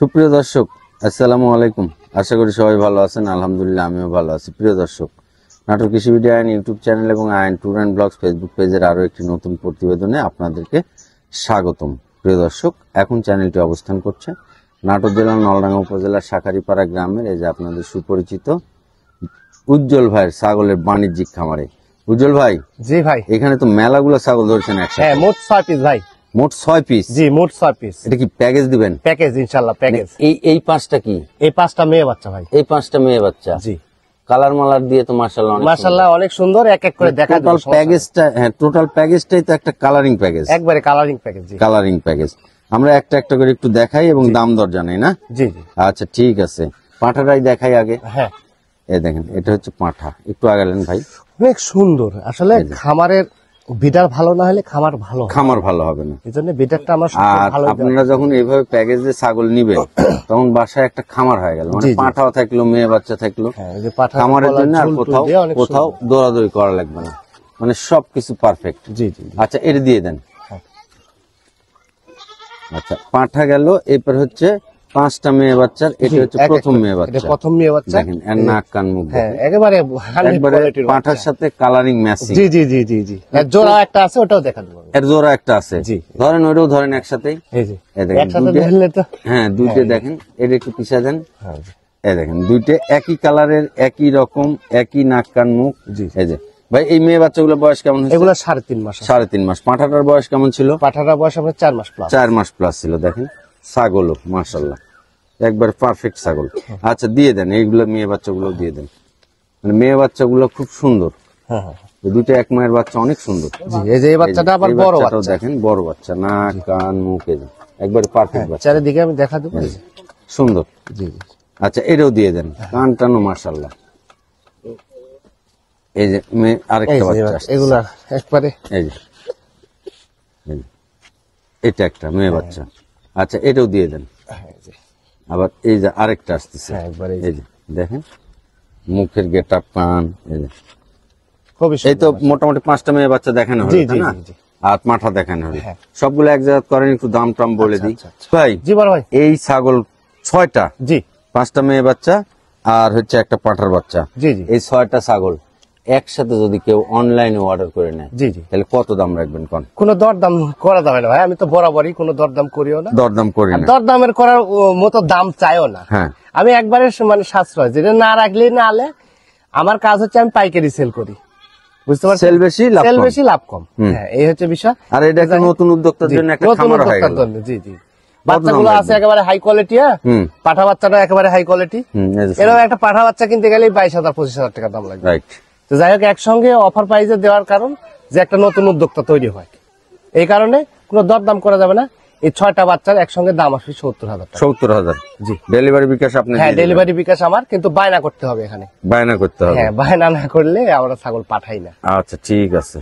সুপ্রিয় দর্শক, আসসালামু আলাইকুম। আশা করি সবাই ভালো আছেন। আলহামদুলিল্লাহ আমিও ভালো আছি। প্রিয় দর্শক, নাটোর কৃষি ভিডিও আইন ইউটিউব চ্যানেল এবং আইন ট্যুর অ্যান্ড ব্লগস ফেসবুক পেজের আরও একটি নতুন প্রতিবেদনে আপনাদেরকে স্বাগতম। প্রিয় দর্শক, এখন চ্যানেলটি অবস্থান করছে নাটোর জেলার নলডাঙ্গা উপজেলার শাঁখারীপাড়া গ্রামের এই যে আপনাদের সুপরিচিত উজ্জ্বল ভাইয়ের ছাগলের বাণিজ্যিক খামারে। উজ্জ্বল ভাই, জি ভাই, এখানে তো মেলাগুলো ছাগল ধরছেন একসাথে। হ্যাঁ, মোট 6 পিস ভাই। মোট 6 পিস? জি, মোট 6 পিস। এটা কি প্যাকেজ দিবেন? প্যাকেজ ইনশাআল্লাহ প্যাকেজ। এই পাঁচটা কি? এই 5টা মেয়ে বাচ্চা ভাই। এই 5টা মেয়ে বাচ্চা? জি। কালার মালার দিয়ে তো মাশাআল্লাহ অনেক সুন্দর। এক এক করে দেখা টোটাল প্যাকেজটা, হ্যাঁ টোটাল প্যাকেজটাই তো একটা কালারিং প্যাকেজ। একবারে কালারিং প্যাকেজ। জি, কালারিং প্যাকেজ। আমরা একটা একটা করে একটু দেখাই এবং দাম দর জানাই না? জি জি। আচ্ছা ঠিক আছে, পাঁঠাটাই দেখাই আগে। হ্যাঁ, এই দেখেন, এটা হচ্ছে পাঁঠা। একটু আগালেন ভাই। অনেক সুন্দর। আসলে খামারের বিডার ভালো না হলে খামার ভালো হবে। খামার ভালো হবে না। এজন্য বিডারটা আমার আর ভালো। আপনারা যখন এইভাবে প্যাকেজে ছাগল নিবেন তখন বাসায় একটা খামার হয়ে গেল, মানে পাঁঠাও থাকলো, মেয়ে বাচ্চা থাকলো। খামারের জন্য আর কোথাও দৌড়াদৌড়ি করা লাগবে না, মানে সবকিছু পারফেক্ট। জি জি। আচ্ছা, এটা দিয়ে দেন। আচ্ছা, পাঁঠা গেল। এরপর হচ্ছে 5টা মেয়ে বাচ্চার। এটা হচ্ছে প্রথম মেয়ে বাচ্চা। এটা প্রথম মেয়ে বাচ্চা। দেখেন এর নাক কান মুখ। হ্যাঁ, একেবারে পাঁঠার সাথে কালারিং ম্যাচিং। জি জি জি জি জি। এর জোড়া একটা আছে, ওটাও দেখান। এর জোড়া একটা আছে। জি, ধরেন ওইটাও ধরেন একসাথেই। এই যে একসাথে ধরলে তো। হ্যাঁ, দুইটা দেখেন। এটা একটু পিছা দেন। এই দেখেন, দুইটা একই কালারের, একই রকম, একই নাক কান মুখ। জি। এই যে ভাই, এই মেয়ে বাচ্চাগুলো বয়স কেমন হয়েছে? এগুলো 3.5 মাস। 3.5 মাস। পাঁঠাটার বয়স কেমন ছিল? পাঠাটার বয়স আপনার 4 মাস প্লাস। 4 মাস প্লাস ছিল। দেখেন ছাগলও মাশাআল্লাহ একবার পারফেক্ট ছাগল। আচ্ছা, দিয়ে দেন এইগুলো, মেয়ে বাচ্চাগুলো দিয়ে দেন। মানে মেয়ে বাচ্চাগুলো খুব সুন্দর। হ্যাঁ হ্যাঁ। দুটো এক মায়ের বাচ্চা, অনেক সুন্দর। জি, এই যে এই বাচ্চাটা আবার বড় বাচ্চা। দেখেন বড় বাচ্চা, নাক কান মুখ একবার পারফেক্ট বাচ্চা। চারিদিকে আমি দেখা দেবো। সুন্দর। জি জি। আচ্ছা, এটাও দিয়ে দেন। কান টানো মাশাআল্লাহ। এই যে মেয়ে আরেকটা বাচ্চা। এগুলা একবারে এই যে এটা একটা মেয়ে বাচ্চা। আচ্ছা, এটাও দিয়ে দেন। আবার এই যে আরেকটা আসতেছে। এই যে দেখেন মুখের গেটআপ, কান। এই তো মোটামুটি 5টা মেয়ে বাচ্চা দেখানো হলো, তাই না? আর মাথা দেখানো হলো। সবগুলো এক জায়গা করেন, একটু দাম টাম বলে দিই ভাই। জি বড় ভাই। এই ছাগল 6টা। জি। 5টা মেয়ে বাচ্চা আর হচ্ছে একটা পাঁঠার বাচ্চা। জি জি। এই 6টা ছাগল একসাথে যদি কেউ অনলাইনে অর্ডার করে নেয়, জি জি, তাহলে কত দাম রাখবেন কোন? কোনো দরদাম করা যাবে না ভাই। আমি তো বরাবরই কোনো দরদাম করিও না। দরদাম করি না। দরদামের করার মতো দাম চাইও না। হ্যাঁ, আমি একবারে মানে সাশ্রয়, যেটা না রাখলে না আলে। আমার কাজ হচ্ছে আমি পাইকারি সেল করি, বুঝতে পারছেন? সেল বেশি লাভ কম। হ্যাঁ, এই হচ্ছে বিষয়। আর এটা একটা নতুন উদ্যোক্তার জন্য একটা খামার হয়ে গেল। জি জি। বাচ্চাগুলো আছে একেবারে হাই কোয়ালিটি। পাঠা বাচ্চাটা একেবারে হাই কোয়ালিটি। এরকম একটা পাঠা বাচ্চা কিনতে গেলে 22,000-25,000 টাকা দাম লাগবে। রাইট। তো যাই হোক, একসঙ্গে অফার প্রাইজে দেওয়ার কারণ যে একটা নতুন উদ্যোক্তা তৈরি হয়, এই কারণে কোনো দরদাম করা যাবে না। এই 6টা বাচ্চার একসঙ্গে দাম আসবে 70,000 টাকা। 70,000। জি। ডেলিভারি বিকাশ আপনি? হ্যাঁ, ডেলিভারি বিকাশ আমার, কিন্তু বায়না করতে হবে এখানে। বায়না করতে হবে? হ্যাঁ, বায়না না করলে আমরা ছাগল পাঠাই না। আচ্ছা ঠিক আছে।